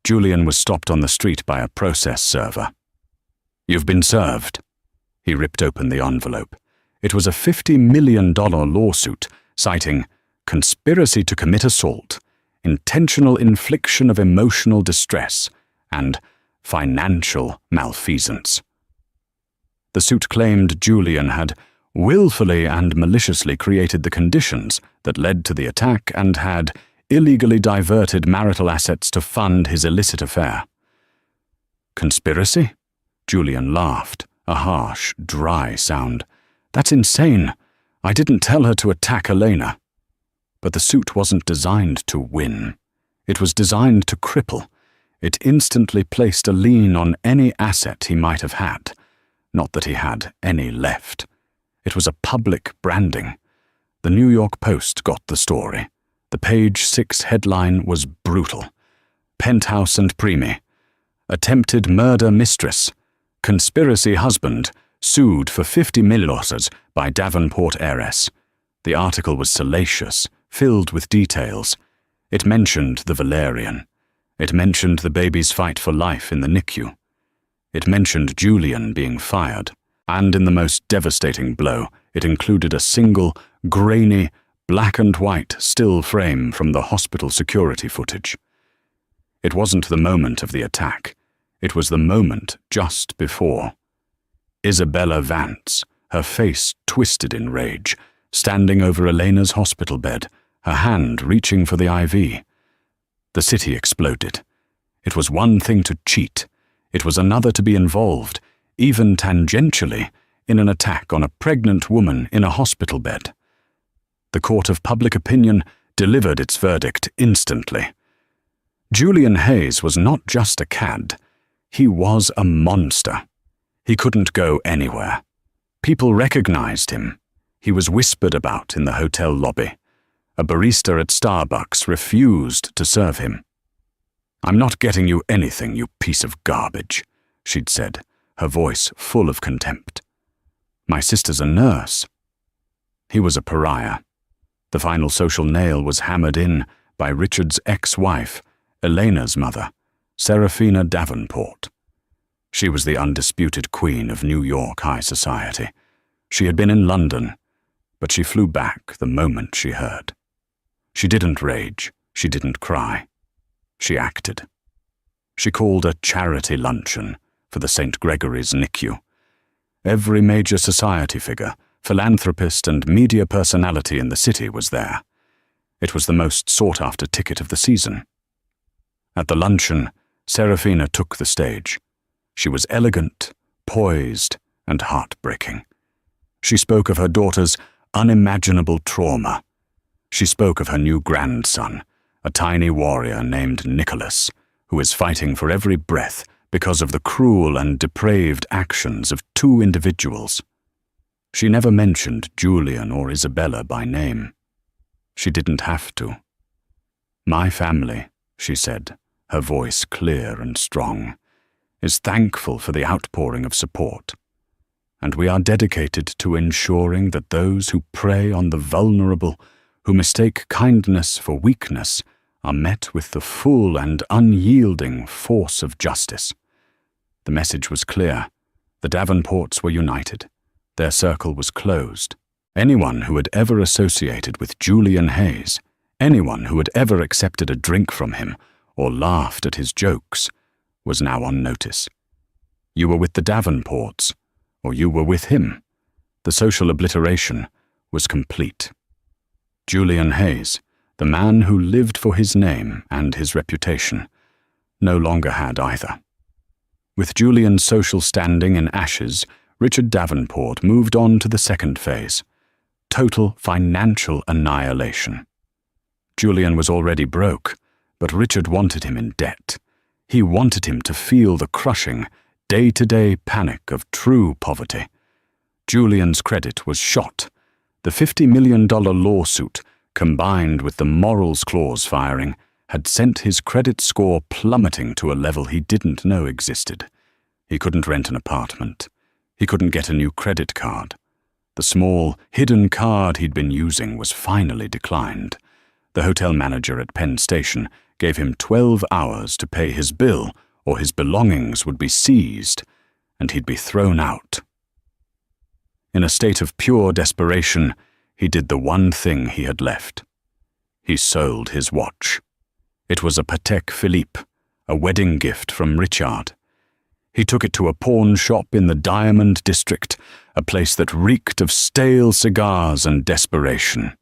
Julian was stopped on the street by a process server. "You've been served." He ripped open the envelope. It was a $50 million lawsuit citing conspiracy to commit assault, intentional infliction of emotional distress, and financial malfeasance. The suit claimed Julian had willfully and maliciously created the conditions that led to the attack and had illegally diverted marital assets to fund his illicit affair. "Conspiracy?" Julian laughed, a harsh, dry sound. "That's insane. I didn't tell her to attack Elena." But the suit wasn't designed to win. It was designed to cripple. It instantly placed a lien on any asset he might have had. Not that he had any left. It was a public branding. The New York Post got the story. The page 6 headline was brutal. "Penthouse and Preemie. Attempted murder mistress. Conspiracy husband sued for $50 million by Davenport heiress." The article was salacious, filled with details. It mentioned the Valerian. It mentioned the baby's fight for life in the NICU. It mentioned Julian being fired. And in the most devastating blow, it included a single, grainy, black and white still frame from the hospital security footage. It wasn't the moment of the attack. It was the moment just before. Isabella Vance, her face twisted in rage, standing over Elena's hospital bed, her hand reaching for the IV. The city exploded. It was one thing to cheat. It was another to be involved, even tangentially, in an attack on a pregnant woman in a hospital bed. The court of public opinion delivered its verdict instantly. Julian Hayes was not just a cad. He was a monster. He couldn't go anywhere. People recognized him. He was whispered about in the hotel lobby. A barista at Starbucks refused to serve him. "I'm not getting you anything, you piece of garbage," she'd said, her voice full of contempt. "My sister's a nurse." He was a pariah. The final social nail was hammered in by Richard's ex-wife, Elena's mother, Serafina Davenport. She was the undisputed queen of New York high society. She had been in London, but she flew back the moment she heard. She didn't rage, she didn't cry. She acted. She called a charity luncheon for the St. Gregory's NICU. Every major society figure, philanthropist and media personality in the city was there. It was the most sought-after ticket of the season. At the luncheon, Serafina took the stage. She was elegant, poised, and heartbreaking. She spoke of her daughter's unimaginable trauma. She spoke of her new grandson, a tiny warrior named Nicholas, who is fighting for every breath because of the cruel and depraved actions of 2 individuals. She never mentioned Julian or Isabella by name. She didn't have to. "My family," she said, her voice clear and strong, "is thankful for the outpouring of support, and we are dedicated to ensuring that those who prey on the vulnerable, who mistake kindness for weakness, are met with the full and unyielding force of justice." The message was clear. The Davenports were united. Their circle was closed. Anyone who had ever associated with Julian Hayes, anyone who had ever accepted a drink from him or laughed at his jokes, was now on notice. You were with the Davenports, or you were with him. The social obliteration was complete. Julian Hayes, the man who lived for his name and his reputation, no longer had either. With Julian's social standing in ashes, Richard Davenport moved on to the second phase: total financial annihilation. Julian was already broke, but Richard wanted him in debt. He wanted him to feel the crushing, day-to-day panic of true poverty. Julian's credit was shot. The $50 million lawsuit, combined with the morals clause firing, had sent his credit score plummeting to a level he didn't know existed. He couldn't rent an apartment. He couldn't get a new credit card. The small, hidden card he'd been using was finally declined. The hotel manager at Penn Station gave him 12 hours to pay his bill, or his belongings would be seized, and he'd be thrown out. In a state of pure desperation, he did the one thing he had left. He sold his watch. It was a Patek Philippe, a wedding gift from Richard. He took it to a pawn shop in the Diamond District, a place that reeked of stale cigars and desperation.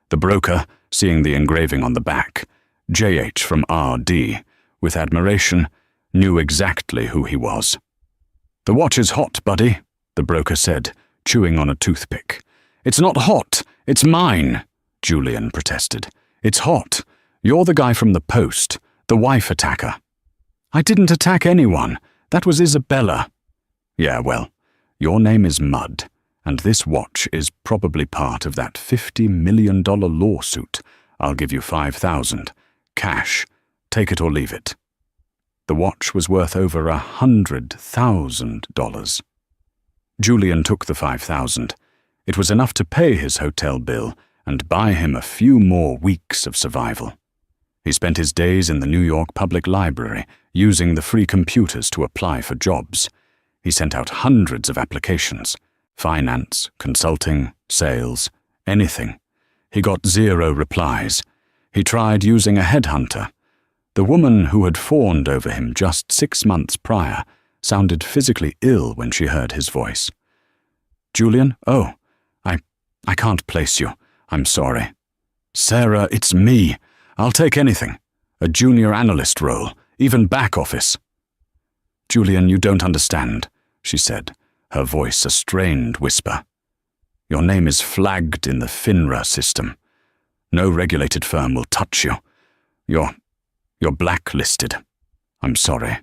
The broker, seeing the engraving on the back, J.H. from R.D., with admiration, knew exactly who he was. "The watch is hot, buddy," the broker said, chewing on a toothpick. "It's not hot, it's mine," Julian protested. "It's hot. You're the guy from the Post, the wife attacker." "I didn't attack anyone. That was Isabella." "Yeah, well, your name is Mudd, and this watch is probably part of that $50 million lawsuit. I'll give you $5,000. Cash. Take it or leave it." The watch was worth over $100,000. Julian took the $5,000. It was enough to pay his hotel bill and buy him a few more weeks of survival. He spent his days in the New York Public Library, using the free computers to apply for jobs. He sent out hundreds of applications: finance, consulting, sales, anything. He got 0 replies. He tried using a headhunter. The woman who had fawned over him just 6 months prior sounded physically ill when she heard his voice. "Julian? Oh, I can't place you. I'm sorry." "Sarah, it's me. I'll take anything. A junior analyst role, even back office." "Julian, you don't understand," she said, her voice a strained whisper. "Your name is flagged in the FINRA system. No regulated firm will touch you. You're blacklisted. I'm sorry.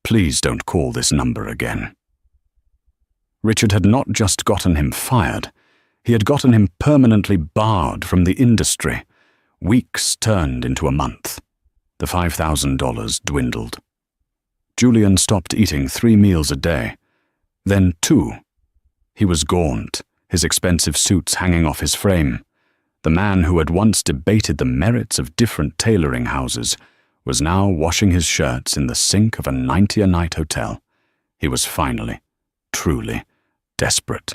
Please don't call this number again." Richard had not just gotten him fired. He had gotten him permanently barred from the industry. Weeks turned into a month. The $5,000 dwindled. Julian stopped eating 3 meals a day, then 2. He was gaunt, his expensive suits hanging off his frame. The man who had once debated the merits of different tailoring houses was now washing his shirts in the sink of a 90-a-night hotel. He was finally, truly, desperate.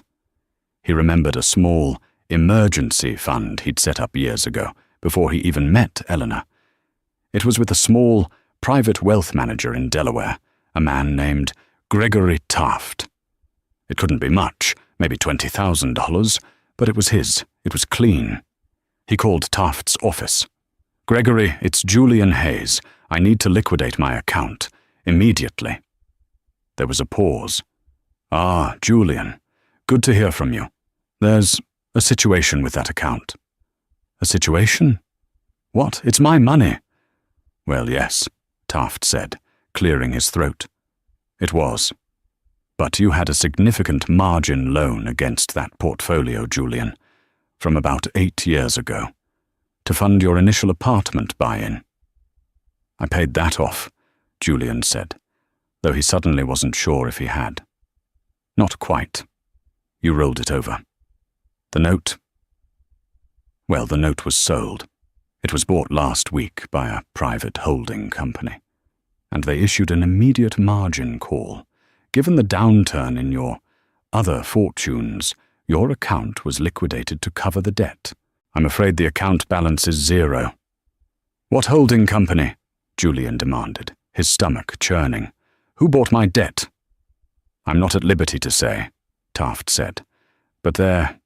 He remembered a small, emergency fund he'd set up years ago, before he even met Eleanor. It was with a small, private wealth manager in Delaware, a man named Gregory Taft. It couldn't be much, maybe $20,000, but it was his. It was clean. He called Taft's office. "Gregory, it's Julian Hayes. I need to liquidate my account. Immediately." There was a pause. "Ah, Julian. Good to hear from you. There's a situation with that account." "A situation? What? It's my money." "Well, yes," Taft said, clearing his throat. "It was. But you had a significant margin loan against that portfolio, Julian, from about 8 years ago, to fund your initial apartment buy-in." "I paid that off," Julian said, though he suddenly wasn't sure if he had. "Not quite. You rolled it over. The note? Well, the note was sold. It was bought last week by a private holding company, and they issued an immediate margin call. Given the downturn in your other fortunes, Your account was liquidated to cover the debt. I'm afraid the account balance is 0. What holding company? Julian demanded, his stomach churning. Who bought my debt? I'm not at liberty to say, Taft said, but they're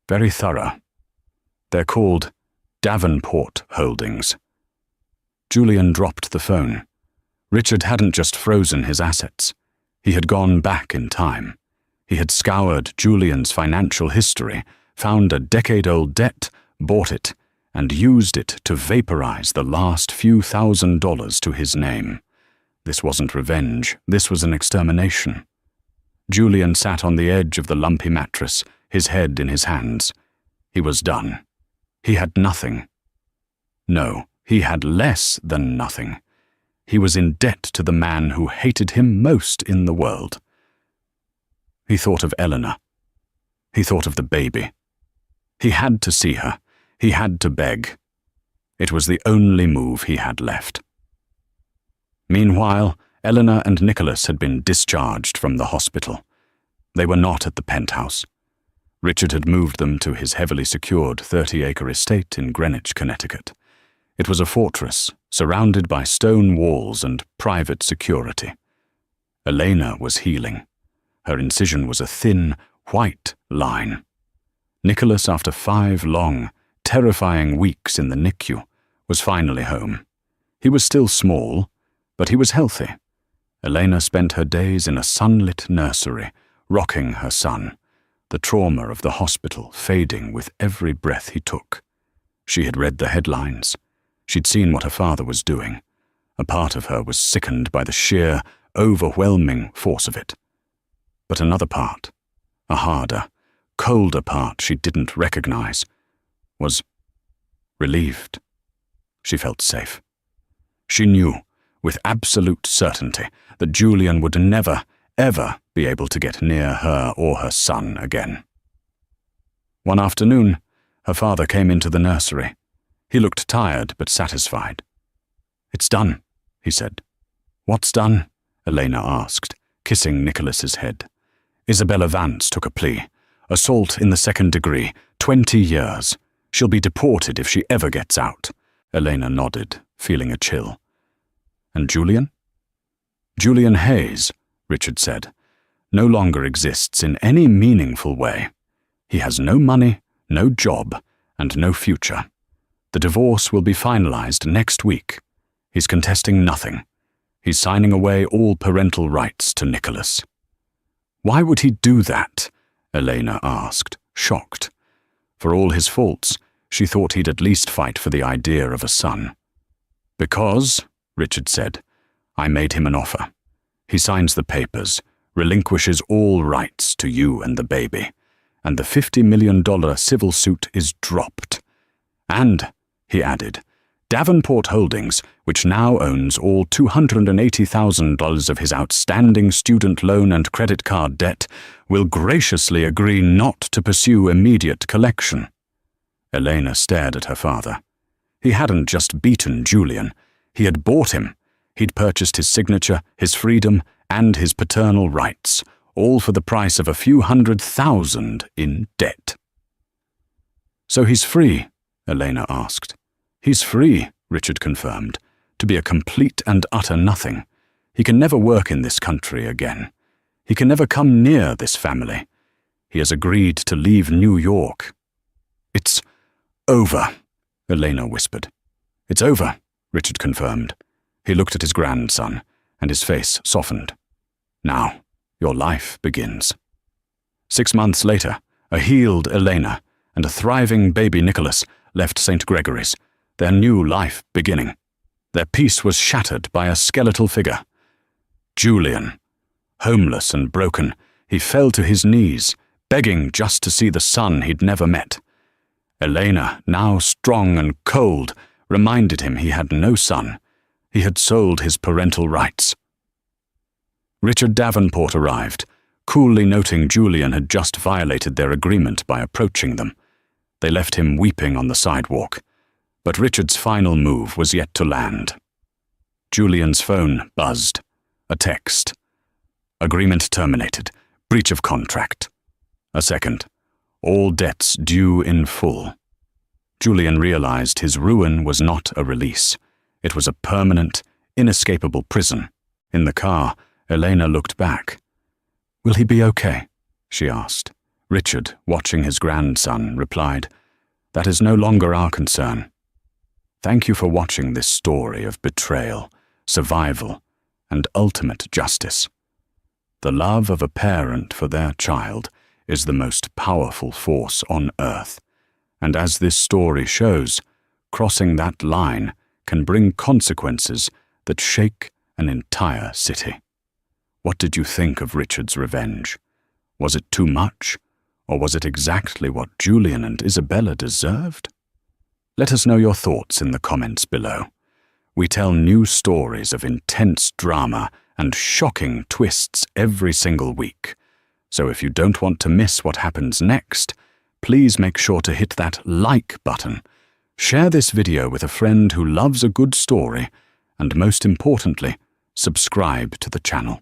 very thorough. They're called Davenport Holdings. Julian dropped the phone. Richard hadn't just frozen his assets. He had gone back in time. He had scoured Julian's financial history, found a decade-old debt, bought it, and used it to vaporize the last few $1,000s to his name. This wasn't revenge, this was an extermination. Julian sat on the edge of the lumpy mattress, his head in his hands. He was done. He had nothing. No, he had less than nothing. He was in debt to the man who hated him most in the world. He thought of Eleanor. He thought of the baby. He had to see her. He had to beg. It was the only move he had left. Meanwhile, Eleanor and Nicholas had been discharged from the hospital. They were not at the penthouse. Richard had moved them to his heavily secured 30-acre estate in Greenwich, Connecticut. It was a fortress, surrounded by stone walls and private security. Elena was healing. Her incision was a thin, white line. Nicholas, after 5 long, terrifying weeks in the NICU, was finally home. He was still small, but he was healthy. Elena spent her days in a sunlit nursery, rocking her son, the trauma of the hospital fading with every breath he took. She had read the headlines. She'd seen what her father was doing. A part of her was sickened by the sheer, overwhelming force of it. But another part, a harder, colder part she didn't recognize, was relieved. She felt safe. She knew, with absolute certainty, that Julian would never, ever be able to get near her or her son again. One afternoon, her father came into the nursery. He looked tired but satisfied. "It's done," he said. "What's done?" Elena asked, kissing Nicholas's head. "Isabella Vance took a plea. Assault in the 2nd degree, 20 years. She'll be deported if she ever gets out." Elena nodded, feeling a chill. "And Julian?" "Julian Hayes," Richard said, "no longer exists in any meaningful way. He has no money, no job, and no future. The divorce will be finalized next week. He's contesting nothing. He's signing away all parental rights to Nicholas." "Why would he do that?" Elena asked, shocked. For all his faults, she thought he'd at least fight for the idea of a son. "Because," Richard said, "I made him an offer. He signs the papers, relinquishes all rights to you and the baby, and the $50 million civil suit is dropped. And," he added, "Davenport Holdings, which now owns all $280,000 of his outstanding student loan and credit card debt, will graciously agree not to pursue immediate collection." Elena stared at her father. He hadn't just beaten Julian. He had bought him. He'd purchased his signature, his freedom, and his paternal rights, all for the price of a few $100,000 in debt. "So he's free?" Elena asked. "He's free," Richard confirmed, "to be a complete and utter nothing. He can never work in this country again. He can never come near this family. He has agreed to leave New York." "It's over," Elena whispered. "It's over," Richard confirmed. He looked at his grandson, and his face softened. "Now, your life begins." 6 months later, a healed Elena and a thriving baby Nicholas left St. Gregory's, their new life beginning. Their peace was shattered by a skeletal figure. Julian. Homeless and broken, he fell to his knees, begging just to see the son he'd never met. Elena, now strong and cold, reminded him he had no son. He had sold his parental rights. Richard Davenport arrived, coolly noting Julian had just violated their agreement by approaching them. They left him weeping on the sidewalk. But Richard's final move was yet to land. Julian's phone buzzed. A text. "Agreement terminated. Breach of contract." A second. all debts due in full. Julian realized his ruin was not a release. It was a permanent, inescapable prison. In the car, Elena looked back. "Will he be okay?" she asked. Richard, watching his grandson, replied, "That is no longer our concern. Thank you for watching this story of betrayal, survival, and ultimate justice. The love of a parent for their child is the most powerful force on earth, and as this story shows, crossing that line can bring consequences that shake an entire city. What did you think of Richard's revenge? Was it too much, or was it exactly what Julian and Isabella deserved? Let us know your thoughts in the comments below. We tell new stories of intense drama and shocking twists every single week. So if you don't want to miss what happens next, please make sure to hit that like button. Share this video with a friend who loves a good story, and most importantly, subscribe to the channel.